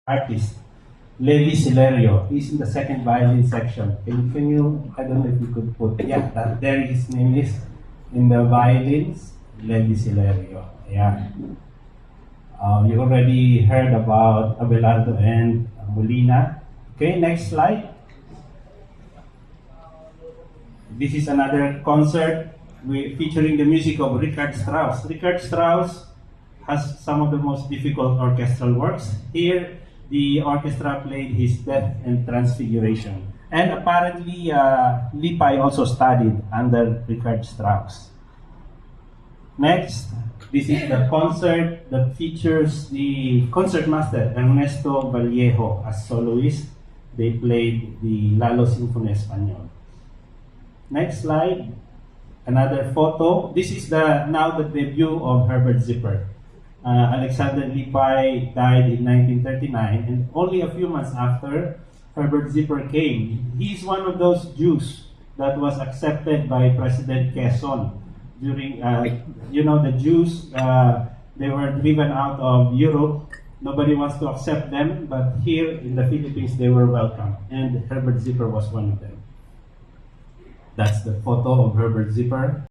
artist, Levi Silerio. He's in the second violin section. Can you, I don't know if you could put, yeah, there his name is in the violins, Levi Silerio. Yeah. You already heard about Abelardo and Molina. Okay, next slide. This is another concert featuring the music of Richard Strauss. Richard Strauss has some of the most difficult orchestral works. Here, the orchestra played his Death and Transfiguration. And apparently, Lipay also studied under Richard Strauss. Next, this is the concert that features the concertmaster Ernesto Vallejo as soloist. They played the Lalo Sinfonia Español. Next slide, another photo. This is now the debut of Herbert Zipper. Alexander Lipay died in 1939, and only a few months after, Herbert Zipper came. He's one of those Jews that was accepted by President Quezon during, the Jews, they were driven out of Europe. Nobody wants to accept them, but here in the Philippines, they were welcome, and Herbert Zipper was one of them. That's the photo of Herbert Zipper.